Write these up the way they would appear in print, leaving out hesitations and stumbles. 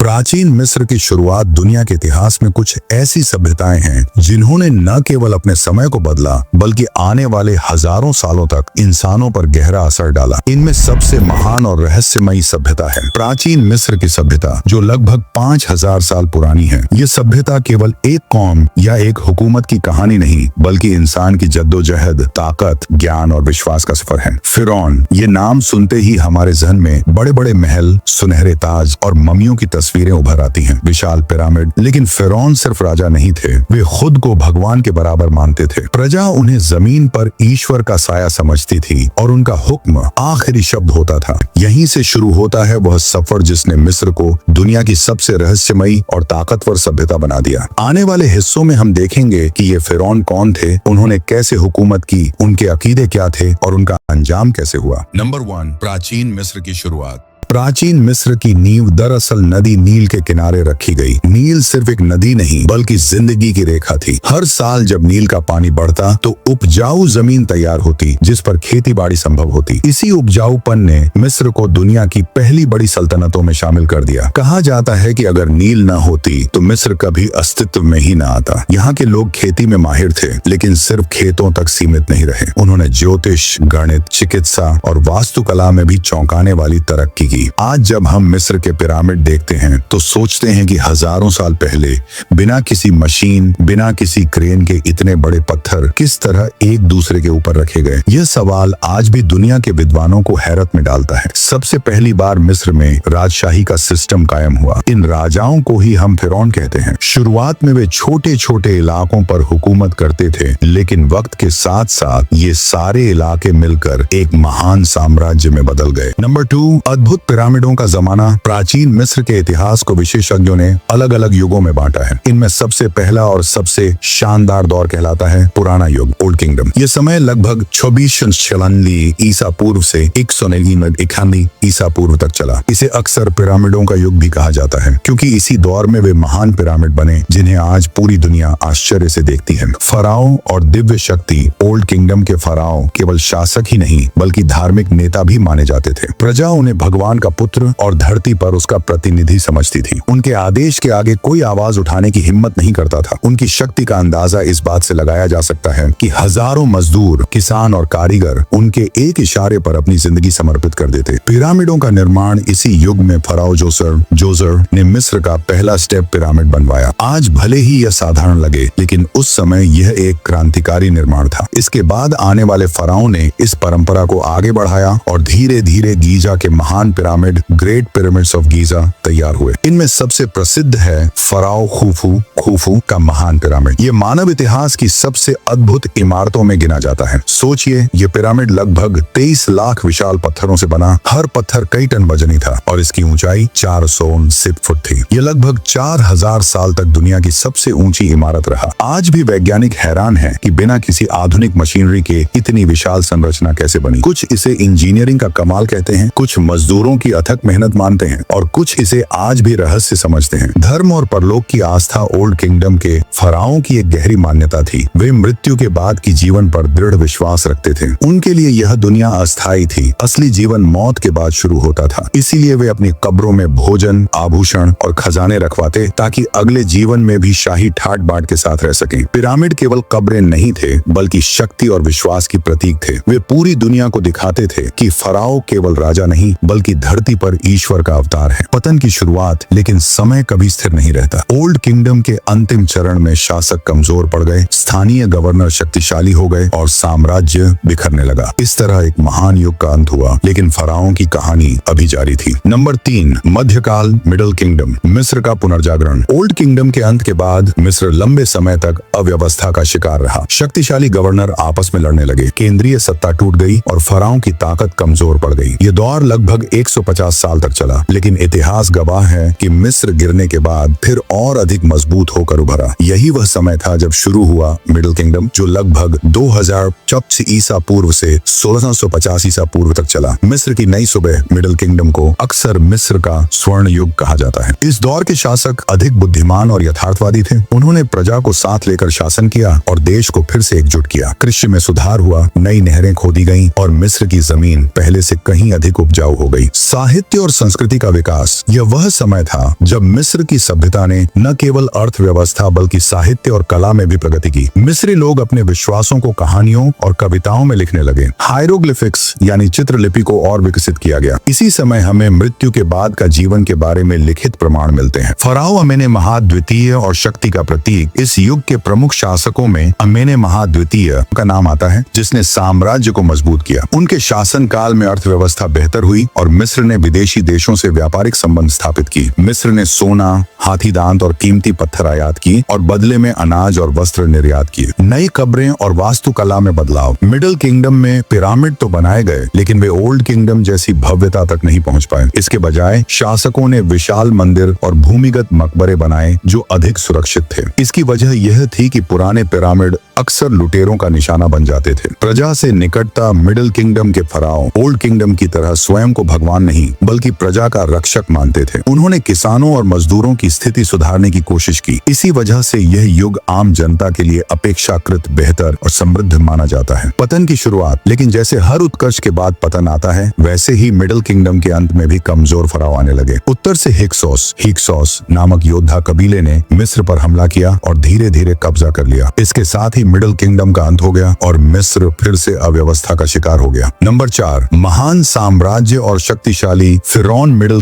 प्राचीन मिस्र की शुरुआत दुनिया के इतिहास में कुछ ऐसी सभ्यताएं हैं जिन्होंने न केवल अपने समय को बदला बल्कि आने वाले हजारों सालों तक इंसानों पर गहरा असर डाला। इनमें सबसे महान और रहस्यमयी सभ्यता है प्राचीन मिस्र की सभ्यता, जो लगभग 5000 साल पुरानी है। ये सभ्यता केवल एक कौम या एक हुकूमत की कहानी नहीं बल्कि इंसान की जद्दोजहद, ताकत, ज्ञान और विश्वास का सफर है। फिरौन, ये नाम सुनते ही हमारे जहन में बड़े बड़े महल, सुनहरे ताज और ममियों की तस्वीरें उभर आती हैं, विशाल पिरामिड। लेकिन फिरौन सिर्फ राजा नहीं थे, वे खुद को भगवान के बराबर मानते थे। प्रजा उन्हें जमीन पर ईश्वर का साया समझती थी और उनका हुक्म आखिरी शब्द होता था। यहीं से शुरू होता है वह सफर जिसने मिस्र को दुनिया की सबसे रहस्यमयी और ताकतवर सभ्यता बना दिया। आने वाले हिस्सों में हम देखेंगे कि ये फिरौन कौन थे, उन्होंने कैसे हुकूमत की, उनके अकीदे क्या थे और उनका अंजाम कैसे हुआ। नंबर 1, प्राचीन मिस्र की शुरुआत। प्राचीन मिस्र की नींव दरअसल नदी नील के किनारे रखी गई। नील सिर्फ एक नदी नहीं बल्कि जिंदगी की रेखा थी। हर साल जब नील का पानी बढ़ता तो उपजाऊ जमीन तैयार होती जिस पर खेती बाड़ी संभव होती। इसी उपजाऊपन ने मिस्र को दुनिया की पहली बड़ी सल्तनतों में शामिल कर दिया। कहा जाता है कि अगर नील न होती तो मिस्र कभी अस्तित्व में ही न आता। यहाँ के लोग खेती में माहिर थे, लेकिन सिर्फ खेतों तक सीमित नहीं रहे। उन्होंने ज्योतिष, गणित, चिकित्सा और वास्तुकला में भी चौंकाने वाली तरक्की की। आज जब हम मिस्र के पिरामिड देखते हैं तो सोचते हैं कि हजारों साल पहले बिना किसी मशीन, बिना किसी क्रेन के इतने बड़े पत्थर किस तरह एक दूसरे के ऊपर रखे गए। यह सवाल आज भी दुनिया के विद्वानों को हैरत में डालता है। सबसे पहली बार मिस्र में राजशाही का सिस्टम कायम हुआ। इन राजाओं को ही हम फिरौन कहते हैं। शुरुआत में वे छोटे छोटे इलाकों पर हुकूमत करते थे, लेकिन वक्त के साथ साथ ये सारे इलाके मिलकर एक महान साम्राज्य में बदल गए। नंबर 2, अद्भुत पिरामिडों का जमाना। प्राचीन मिस्र के इतिहास को विशेषज्ञों ने अलग अलग युगों में बांटा है। इनमें सबसे पहला और सबसे शानदार दौर कहलाता है पुराना युग, ओल्ड किंगडम। ये समय लगभग 24 ईसा पूर्व से 191 ईसा पूर्व तक चला। इसे अक्सर पिरामिडों का युग भी कहा जाता है क्योंकि इसी दौर में वे महान पिरामिड बने जिन्हें आज पूरी दुनिया आश्चर्य से देखती है। फराओ और दिव्य शक्ति। ओल्ड किंगडम के फराओ केवल शासक ही नहीं बल्कि धार्मिक नेता भी माने जाते थे। प्रजा उन्हें भगवान का पुत्र और धरती पर उसका प्रतिनिधि समझती थी। उनके आदेश के आगे कोई आवाज उठाने की हिम्मत नहीं करता था। उनकी शक्ति का अंदाजा इस बात से लगाया जा सकता है कि हजारों मजदूर, किसान और कारीगर उनके एक इशारे पर अपनी जिंदगी समर्पित कर देते। पिरामिडों का निर्माण इसी युग में फराओ जोसर ने मिस्र का पहला स्टेप पिरामिड बनवाया। आज भले ही यह साधारण लगे, लेकिन उस समय यह एक क्रांतिकारी निर्माण था। इसके बाद आने वाले फराओ ने इस परंपरा को आगे बढ़ाया और धीरे धीरे गीजा के महान pyramid, great pyramids of Giza तैयार हुए। इनमें सबसे प्रसिद्ध है फराओ खुफू का महान पिरामिड। ये मानव इतिहास की सबसे अद्भुत इमारतों में गिना जाता है। सोचिए, ये पिरामिड लगभग 23 लाख विशाल पत्थरों से बना। हर पत्थर कई टन वजनी था और इसकी ऊंचाई 469 फुट थी। ये लगभग 4000 साल तक दुनिया की सबसे ऊंची इमारत रहा। आज भी वैज्ञानिक हैरान है कि बिना किसी आधुनिक मशीनरी के इतनी विशाल संरचना कैसे बनी। कुछ इसे इंजीनियरिंग का कमाल कहते हैं, कुछ मजदूरों की अथक मेहनत मानते हैं और कुछ इसे आज भी रहस्य समझते हैं। धर्म और परलोक की आस्था ओल्ड किंगडम के फराओं की एक गहरी मान्यता थी। वे मृत्यु के बाद की जीवन पर दृढ़ विश्वास रखते थे। उनके लिए यह दुनिया अस्थायी थी। असली जीवन मौत के बाद शुरू होता था। इसीलिए वे अपनी कब्रों में भोजन, आभूषण और खजाने रखवाते ताकि अगले जीवन में भी शाही ठाट बाट के साथ रह सकें। पिरामिड केवल कब्रें नहीं थे बल्कि शक्ति और विश्वास की प्रतीक थे। वे पूरी दुनिया को दिखाते थे कि फराओ केवल राजा नहीं बल्कि धरती पर ईश्वर का अवतार है। पतन की शुरुआत, लेकिन समय कभी स्थिर नहीं रहता। ओल्ड किंगडम के अंतिम चरण में शासक कमजोर पड़ गए, स्थानीय गवर्नर शक्तिशाली हो गए और साम्राज्य बिखरने लगा। इस तरह एक महान युग का अंत हुआ, लेकिन फराओं की कहानी अभी जारी थी। नंबर 3, मध्यकाल, मिडिल किंगडम, मिस्र का पुनर्जागरण। ओल्ड किंगडम के अंत के बाद मिस्र लंबे समय तक अव्यवस्था का शिकार रहा। शक्तिशाली गवर्नर आपस में लड़ने लगे, केंद्रीय सत्ता टूट गई और फराओं की ताकत कमजोर पड़ गई। ये दौर लगभग 150 साल तक चला, लेकिन इतिहास गवाह है कि मिस्र गिरने के बाद फिर और अधिक मजबूत होकर उभरा। यही वह समय था जब शुरू हुआ मिडिल किंगडम, जो लगभग 2024 ईसा पूर्व से 1650 ईसा पूर्व तक चला। मिस्र की नई सुबह मिडिल किंगडम को अक्सर मिस्र का स्वर्ण युग कहा जाता है। इस दौर के शासक अधिक बुद्धिमान और यथार्थवादी थे। उन्होंने प्रजा को साथ लेकर शासन किया और देश को फिर से एकजुट किया। कृषि में सुधार हुआ, नई नहरें खोदी गईं और मिस्र की जमीन पहले से कहीं अधिक उपजाऊ हो गई। साहित्य और संस्कृति का विकास। यह वह समय था जब मिस्र की सभ्यता ने न केवल अर्थव्यवस्था बल्कि साहित्य और कला में भी प्रगति की। मिस्री लोग अपने विश्वासों को कहानियों और कविताओं में लिखने लगे। हायरोग्लिफिक्स यानी चित्रलिपि को और विकसित किया गया। इसी समय हमें मृत्यु के बाद का जीवन के बारे में लिखित प्रमाण मिलते हैं। फराओ अमेने महाद्वितीय और शक्ति का प्रतीक। इस युग के प्रमुख शासकों में अमेने महाद्वितीय का नाम आता है, जिसने साम्राज्य को मजबूत किया। उनके शासन काल में अर्थव्यवस्था बेहतर हुई और मिस्र ने विदेशी देशों से व्यापारिक संबंध स्थापित की। मिस्र ने सोना, हाथी दांत और कीमती पत्थर आयात की और बदले में अनाज और वस्त्र निर्यात किए। नई कब्रें और वास्तुकला में बदलाव। मिडिल किंगडम में पिरामिड तो बनाए गए, लेकिन वे ओल्ड किंगडम जैसी भव्यता तक नहीं पहुंच पाए। इसके बजाय शासकों ने विशाल मंदिर और भूमिगत मकबरे बनाए जो अधिक सुरक्षित थे। इसकी वजह यह थी कि पुराने पिरामिड अक्सर लुटेरों का निशाना बन जाते थे। प्रजा से निकटता। मिडिल किंगडम के फराओ ओल्ड किंगडम की तरह स्वयं को भगवान नहीं बल्कि प्रजा का रक्षक मानते थे। उन्होंने किसानों और मजदूरों की स्थिति सुधारने की कोशिश की। इसी वजह से यह युग आम जनता के लिए अपेक्षाकृत बेहतर और समृद्ध माना जाता है। पतन की शुरुआत। लेकिन जैसे हर उत्कर्ष के बाद पतन आता है, वैसे ही मिडिल किंगडम के अंत में भी कमजोर फराओ आने लगे। उत्तर से हिक्सोस नामक योद्धा कबीले ने मिस्र पर हमला किया और धीरे धीरे कब्जा कर लिया। इसके साथ ही मिडिल किंगडम का अंत हो गया और मिस्र फिर से अव्यवस्था का शिकार हो गया। नंबर 4, महान साम्राज्य और शक्तिशाली फिरौन। मिडिल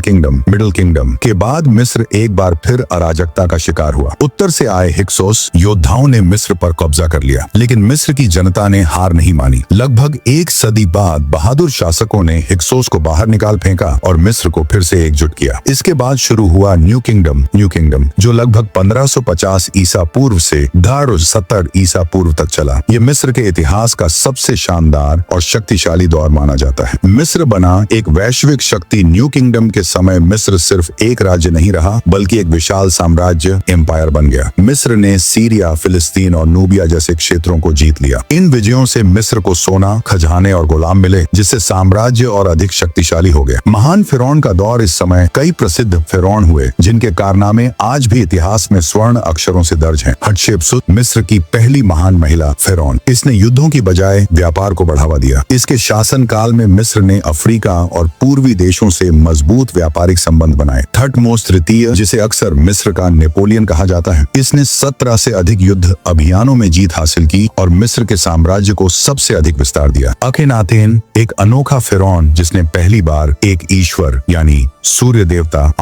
किंगडम के बाद मिस्र एक बार फिर अराजकता का शिकार हुआ। उत्तर से आए हिक्सोस योद्धाओं ने मिस्र पर कब्जा कर लिया, लेकिन मिस्र की जनता ने हार नहीं मानी। लगभग एक सदी बाद बहादुर शासकों ने हिक्सोस को बाहर निकाल फेंका और मिस्र को फिर से एकजुट किया। इसके बाद शुरू हुआ न्यू किंगडम, जो लगभग 1550 ईसा पूर्व से 1070 ईसा पूर्व तक चला। ये मिस्र के इतिहास का सबसे शानदार और शक्तिशाली दौर माना जाता है। मिस्र बना एक वैश्विक शक्ति। न्यू किंगडम के समय मिस्र सिर्फ एक राज्य नहीं रहा बल्कि एक विशाल साम्राज्य एम्पायर बन गया। मिस्र ने सीरिया, फिलिस्तीन और नूबिया जैसे क्षेत्रों को जीत लिया। इन विजयों से मिस्र को सोना, खजाने और गुलाम मिले, जिससे साम्राज्य और अधिक शक्तिशाली हो गया। महान फिरौन का दौर। इस समय कई प्रसिद्ध फिरौन हुए जिनके कारनामे आज भी इतिहास में स्वर्ण अक्षरों से दर्ज हैं। हटशेपसुत मिस्र की पहली महान महिला फिरौन। इसने युद्धों की बजाय व्यापार को बढ़ावा दिया। इसके शासन काल में मिस्र ने अफ्रीका और पूर्वी देशों से मजबूत व्यापारिक संबंध बनाए। थटमोस तृतीय, जिसे अक्सर मिस्र का नेपोलियन कहा जाता है, इसने 17 से अधिक युद्ध अभियानों में जीत हासिल की और मिस्र के साम्राज्य को सबसे अधिक विस्तार दिया। अखेनातेन, एक अनोखा फिरौन जिसने पहली बार एक ईश्वर यानी सूर्य देवता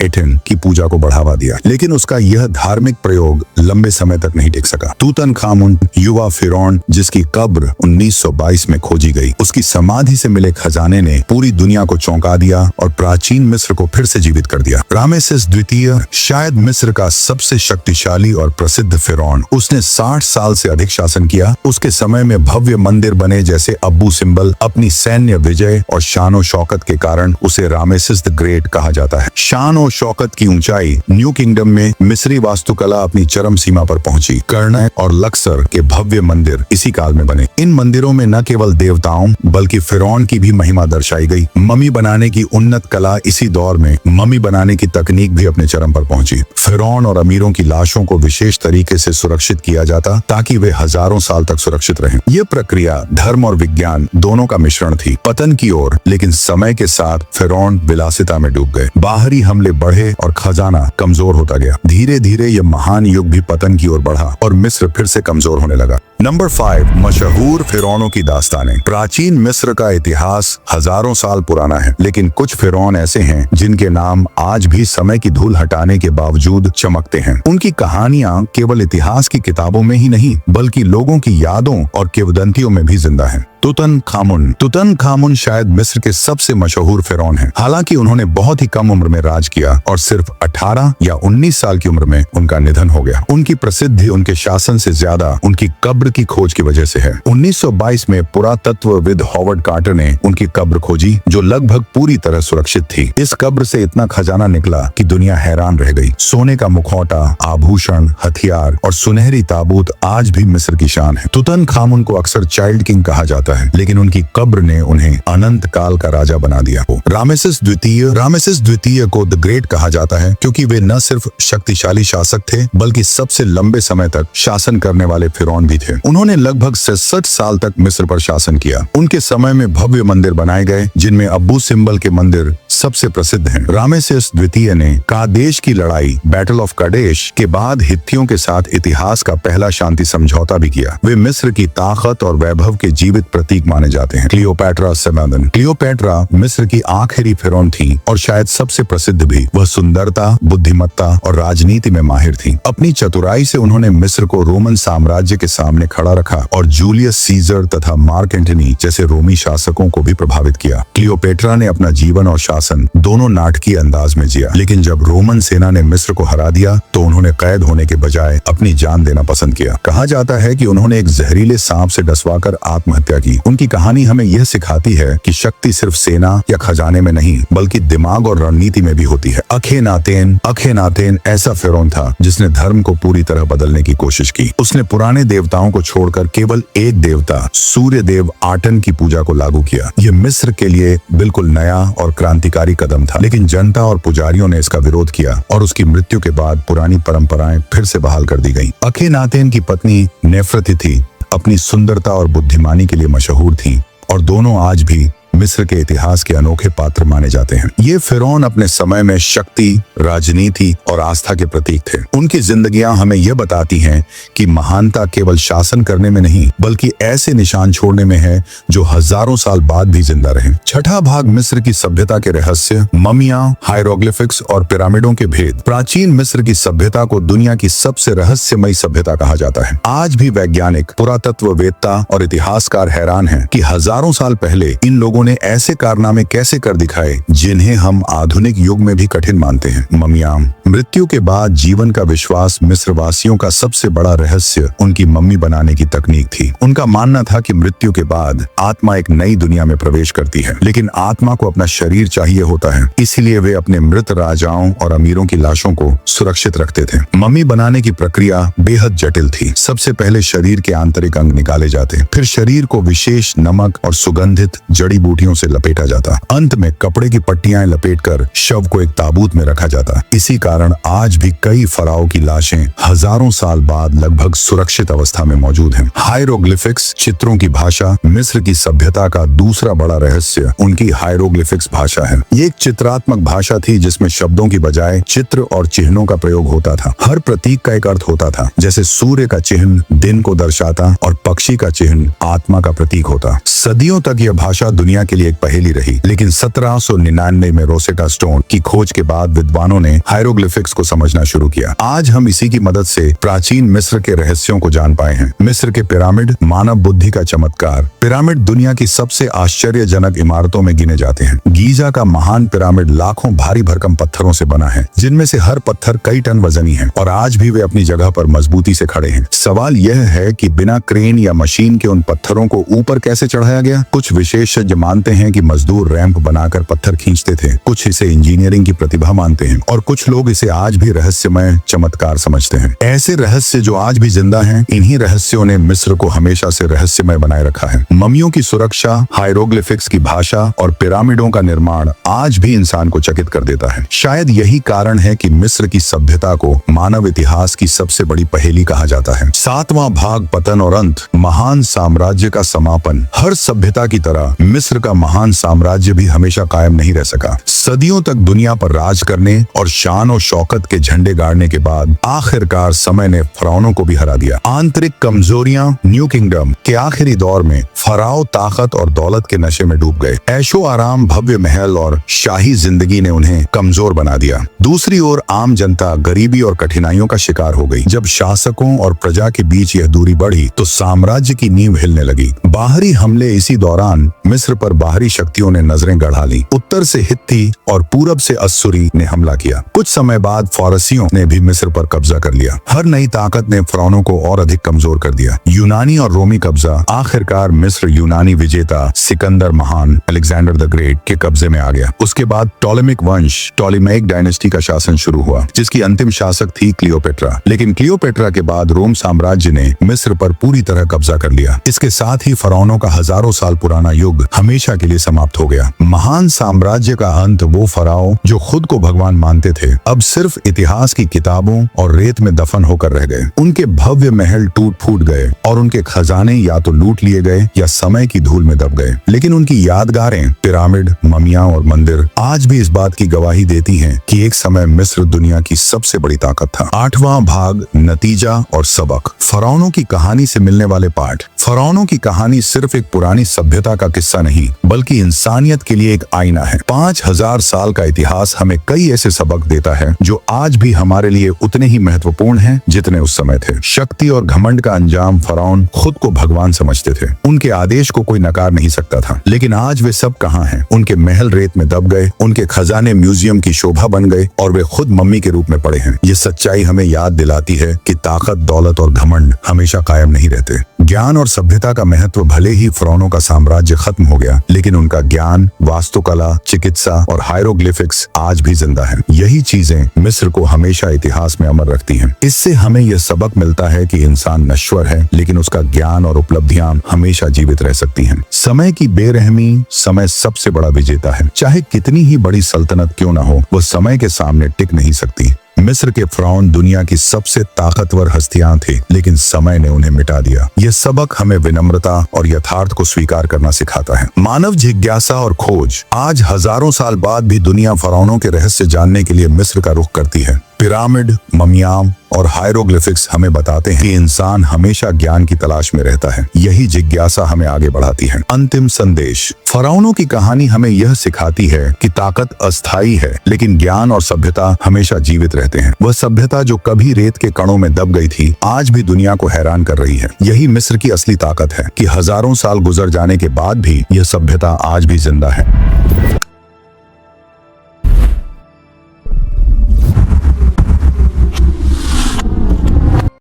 एटन की पूजा को बढ़ावा दिया, लेकिन उसका यह धार्मिक प्रयोग लंबे समय तक नहीं टिक सका। तूतनखामुन, युवा फिरौन जिसकी कब्र 1922 में खोजी गई, उसकी समाधि से मिले खजाने ने पूरी दुनिया को चौंका दिया और प्राचीन मिस्र को फिर से जीवित कर दिया। रामेसेस द्वितीय, शायद मिस्र का सबसे शक्तिशाली और प्रसिद्ध फिरौन। उसने 60 साल से अधिक शासन किया। उसके समय में भव्य मंदिर बने जैसे अब्बू सिंबल। अपनी सैन्य विजय और शानो शौकत के कारण उसे रामेसेस द ग्रेट कहा जाता है। शान और शौकत की ऊंचाई। न्यू किंगडम में मिस्री वास्तुकला अपनी चरम सीमा पर पहुंची। कर्ण और लक्सर के भव्य मंदिर इसी काल में बने। इन मंदिरों में न केवल देवताओं बल्कि फिरौन की भी महिमा दर्शाई गई। मम्मी बनाने की उन्नत कला। इसी दौर में मम्मी बनाने की तकनीक भी अपने चरम पर पहुंची। फिरौन और अमीरों की लाशों को विशेष तरीके से सुरक्षित किया जाता ताकि वे हजारों साल तक सुरक्षित रहें। यह प्रक्रिया धर्म और विज्ञान दोनों का मिश्रण थी। पतन की ओर। लेकिन समय के साथ फिरौन विलासिता में डूब गए। बाहरी हमले बढ़े और खजाना कमजोर होता गया। धीरे धीरे यह महान युग भी पतन की ओर बढ़ा और मिस्र फिर से कमजोर होने लगा। नंबर 5, मशहूर फिरौनों की दास्तानें। प्राचीन मिस्र का इतिहास हजारों साल पुराना है, लेकिन कुछ फिरौन ऐसे हैं जिनके नाम आज भी समय की धूल हटाने के बावजूद चमकते हैं। उनकी कहानियां केवल इतिहास की किताबों में ही नहीं बल्कि लोगों की यादों और किंवदंतियों में भी जिंदा है। तुतनखामुन शायद मिस्र के सबसे मशहूर फिरौन हैं। हालांकि उन्होंने बहुत ही कम उम्र में राज किया और सिर्फ 18 या 19 साल की उम्र में उनका निधन हो गया। उनकी प्रसिद्धि उनके शासन से ज्यादा उनकी कब्र की खोज की वजह से है। 1922 में पुरातत्वविद हॉवर्ड कार्टर ने उनकी कब्र खोजी जो लगभग पूरी तरह सुरक्षित थी। इस कब्र से इतना खजाना निकला कि दुनिया हैरान रह गई। सोने का मुखौटा, आभूषण, हथियार और सुनहरी ताबूत आज भी मिस्र की शान है। तुतनखामुन को अक्सर चाइल्ड किंग कहा जाता जाता है, लेकिन उनकी कब्र ने उन्हें अनंत काल का राजा बना दिया। रामेसिस द्वितीय को द ग्रेट कहा जाता है क्योंकि वे न सिर्फ शक्तिशाली शासक थे बल्कि सबसे लंबे समय तक शासन करने वाले फिरौन भी थे। उन्होंने लगभग 67 साल तक मिस्र पर शासन किया। उनके समय में भव्य मंदिर बनाए गए जिनमें अब्बू सिम्बल के मंदिर सबसे प्रसिद्ध हैं। रामेसिस द्वितीय ने कादेश की लड़ाई बैटल ऑफ कादेश के बाद हित्तियों के साथ इतिहास का पहला शांति समझौता भी किया। वे मिस्र की ताकत और वैभव के जीवित प्रतीक माने जाते हैं। क्लियोपैट्रा समाधन। क्लियोपैट्रा मिस्र की आखिरी फिरौन थी और शायद सबसे प्रसिद्ध भी। वह सुंदरता, बुद्धिमत्ता और राजनीति में माहिर थी। अपनी चतुराई से उन्होंने मिस्र को रोमन साम्राज्य के सामने खड़ा रखा और जूलियस सीजर तथा मार्क एंटनी जैसे रोमी शासकों को भी प्रभावित किया। क्लियोपैट्रा ने अपना जीवन और शासन दोनों नाटकीय अंदाज में जिया, लेकिन जब रोमन सेना ने मिस्र को हरा दिया तो उन्होंने कैद होने के बजाय अपनी जान देना पसंद किया। कहा जाता है कि उन्होंने एक जहरीले सांप से डसवाकर आत्महत्या की। उनकी कहानी हमें यह सिखाती है कि शक्ति सिर्फ सेना या खजाने में नहीं बल्कि दिमाग और रणनीति में भी होती है। अखेनातेन ऐसा फिरौन था जिसने धर्म को पूरी तरह बदलने की कोशिश की। उसने पुराने देवताओं को छोड़कर केवल एक देवता सूर्य देव आटन की पूजा को लागू किया। यह मिस्र के लिए बिल्कुल नया और क्रांतिकारी कदम था, लेकिन जनता और पुजारियों ने इसका विरोध किया और उसकी मृत्यु के बाद पुरानी परंपराएं फिर से बहाल कर दी गईं। अखेनातेन की पत्नी नेफरतिथि अपनी सुंदरता और बुद्धिमानी के लिए मशहूर थी और दोनों आज भी मिस्र के इतिहास के अनोखे पात्र माने जाते हैं। ये फिरौन अपने समय में शक्ति, राजनीति और आस्था के प्रतीक थे। उनकी जिंदगियां हमें यह बताती हैं कि महानता केवल शासन करने में नहीं बल्कि ऐसे निशान छोड़ने में है जो हजारों साल बाद भी जिंदा रहे। छठा भाग मिस्र की सभ्यता के रहस्य, ममियां, हायरोग्लिफिक्स और पिरामिडों के भेद। प्राचीन मिस्र की सभ्यता को दुनिया की सबसे रहस्यमयी सभ्यता कहा जाता है। आज भी वैज्ञानिक, पुरातत्ववेत्ता और इतिहासकार हैरान हैं कि हजारों साल पहले इन लोगों ने ऐसे कारनामे कैसे कर दिखाए जिन्हें हम आधुनिक युग में भी कठिन मानते हैं। ममियां। मृत्यु के बाद जीवन का विश्वास मिस्रवासियों का सबसे बड़ा रहस्य उनकी मम्मी बनाने की तकनीक थी। उनका मानना था कि मृत्यु के बाद आत्मा एक नई दुनिया में प्रवेश करती है, लेकिन आत्मा को अपना शरीर चाहिए होता है। इसीलिए वे अपने मृत राजाओं और अमीरों की लाशों को सुरक्षित रखते थे। मम्मी बनाने की प्रक्रिया बेहद जटिल थी। सबसे पहले शरीर के आंतरिक अंग निकाले जाते, फिर शरीर को विशेष नमक और सुगंधित जड़ी बूटियों से लपेटा जाता। अंत में कपड़े की पट्टियां लपेटकर शव को एक ताबूत में रखा जाता। इसी कारण आज भी कई फराओं की लाशें हजारों साल बाद लगभग सुरक्षित अवस्था में मौजूद हैं। हायरोग्लिफिक्स, चित्रों की भाषा। मिस्र की सभ्यता का दूसरा बड़ा रहस्य उनकी हायरोग्लिफिक्स भाषा है। ये एक चित्रात्मक भाषा थी जिसमें शब्दों की बजाय चित्र और चिन्हों का प्रयोग होता था। हर प्रतीक का एक अर्थ होता था, जैसे सूर्य का चिन्ह दिन को दर्शाता और पक्षी का चिन्ह आत्मा का प्रतीक होता। सदियों तक यह भाषा दुनिया के लिए एक पहेली रही, लेकिन 1799 में रोसेटा स्टोन की खोज के बाद विद्वानों ने हायरोग्लिफिक्स को समझना शुरू किया। आज हम इसी की मदद से प्राचीन मिस्र के रहस्यों को जान पाए हैं। मिस्र के पिरामिड मानव बुद्धि का चमत्कार। पिरामिड दुनिया की सबसे आश्चर्यजनक इमारतों में गिने जाते हैं। गीजा का महान पिरामिड लाखों भारी भरकम पत्थरों से बना है, जिनमें से हर पत्थर कई टन वजनी है और आज भी वे अपनी जगह पर मजबूती से खड़े हैं। सवाल यह है कि बिना क्रेन या मशीन के उन पत्थरों को ऊपर कैसे चढ़ाया गया? कुछ विशेषज्ञ मानते हैं कि मजदूर रैंप बनाकर पत्थर खींचते थे, कुछ इसे इंजीनियरिंग की प्रतिभा मानते हैं और कुछ लोग इसे आज भी रहस्यमय चमत्कार समझते हैं। ऐसे रहस्य जो आज भी जिंदा हैं, इन्हीं रहस्यों ने मिस्र को हमेशा से रहस्यमय बनाए रखा है। मम्मियों की सुरक्षा, हायरोग्लिफिक्स की भाषा और पिरामिडों का निर्माण आज भी इंसान को चकित कर देता है। शायद यही कारण है कि मिस्र की सभ्यता को मानव इतिहास की सबसे बड़ी पहेली कहा जाता है। सातवां भाग, पतन और अंत, महान साम्राज्य का समापन। हर सभ्यता की तरह मिस्र का महान साम्राज्य भी हमेशा कायम नहीं रह सका। सदियों तक दुनिया पर राज करने और शान और शौकत के झंडे गाड़ने के बाद आखिरकार समय ने फराओनों को भी हरा दिया। आंतरिक कमजोरियां। न्यू किंगडम के आखिरी दौर में फराओ ताकत और दौलत के नशे में डूब गए। ऐशो आराम, भव्य महल और शाही जिंदगी ने उन्हें कमजोर बना दिया। दूसरी ओर आम जनता गरीबी और कठिनाइयों का शिकार हो गई। जब शासकों और प्रजा के बीच यह दूरी बढ़ी तो साम्राज्य की नींव हिलने लगी। बाहरी हमले इसी दौरान मिस्र पर पर बाहरी शक्तियों ने नजरें गड़ा ली। उत्तर से हित्ती और पूरब से अस्सुरी ने हमला किया। कुछ समय बाद फारसियों ने भी मिस्र पर कब्जा कर लिया। हर नई ताकत ने फिरौनों को और अधिक कमजोर कर दिया। यूनानी और रोमी कब्जा, आखिरकार मिस्र यूनानी विजेता सिकंदर महान, अलेक्जेंडर द ग्रेट के कब्जे में आ गया। उसके बाद टॉलेमिक वंश, टॉलेमाइक डायनेस्टी का शासन शुरू हुआ, जिसकी अंतिम शासक थी क्लियोपेट्रा। लेकिन क्लियोपेट्रा के बाद रोम साम्राज्य ने मिस्र पर पूरी तरह कब्जा कर लिया। इसके साथ ही फिरौनों का हजारों साल पुराना युग हमेशा के लिए समाप्त हो गया। महान साम्राज्य का अंत वो फराओ जो खुद को भगवान मानते थे, अब सिर्फ इतिहास की किताबों और रेत में दफन होकर रह गए। उनके भव्य महल टूट फूट गए और उनके खजाने या तो लूट लिए गए या समय की धूल में दब गए। लेकिन उनकी यादगारें, पिरामिड, ममियां और मंदिर आज भी इस बात की गवाही देती हैं कि एक समय मिस्र दुनिया की सबसे बड़ी ताकत था। 8वां भाग, नतीजा और सबक। फिरौनों की कहानी से मिलने वाले पाठ। फिरौनों की कहानी सिर्फ एक पुरानी सभ्यता का किस्सा नहीं, बल्कि इंसानियत के लिए एक आईना है। 5000 साल का इतिहास हमें कई ऐसे सबक देता है जो आज भी हमारे लिए उतने ही महत्वपूर्ण हैं जितने उस समय थे। शक्ति और घमंड का अंजाम, फिरौन खुद को भगवान समझते थे। उनके आदेश को कोई नकार नहीं सकता था। लेकिन आज वे सब कहाँ हैं? उनके महल रेत में दब गए, उनके खजाने म्यूजियम की शोभा बन गए और वे खुद मम्मी के रूप में पड़े हैं। ये सच्चाई हमें याद दिलाती है कि ताकत, दौलत और घमंड हमेशा कायम नहीं रहते। ज्ञान और सभ्यता का महत्व, भले ही फिरौनों का साम्राज्य खत्म हो गया, लेकिन उनका ज्ञान, वास्तुकला, चिकित्सा और हायरोग्लिफिक्स आज भी जिंदा है। यही चीजें मिस्र को हमेशा इतिहास में अमर रखती हैं। इससे हमें यह सबक मिलता है कि इंसान नश्वर है, लेकिन उसका ज्ञान और उपलब्धियां हमेशा जीवित रह सकती हैं। समय की बेरहमी, समय सबसे बड़ा विजेता है। चाहे कितनी ही बड़ी सल्तनत क्यों ना हो, वो समय के सामने टिक नहीं सकती। मिस्र के फिरौन दुनिया की सबसे ताकतवर हस्तियां थे, लेकिन समय ने उन्हें मिटा दिया। यह सबक हमें विनम्रता और यथार्थ को स्वीकार करना सिखाता है। मानव जिज्ञासा और खोज। आज हजारों साल बाद भी दुनिया फिरौनों के रहस्य जानने के लिए मिस्र का रुख करती है। पिरामिड, ममियाम और हायरोग्लिफिक्स हमें बताते हैं कि इंसान हमेशा ज्ञान की तलाश में रहता है। यही जिज्ञासा हमें आगे बढ़ाती है। अंतिम संदेश। फिरौनों की कहानी हमें यह सिखाती है कि ताकत अस्थायी है, लेकिन ज्ञान और सभ्यता हमेशा जीवित रहते हैं। वह सभ्यता जो कभी रेत के कणों में दब गई थी, आज भी दुनिया को हैरान कर रही है। यही मिस्र की असली ताकत है कि हजारों साल गुजर जाने के बाद भी यह सभ्यता आज भी जिंदा है।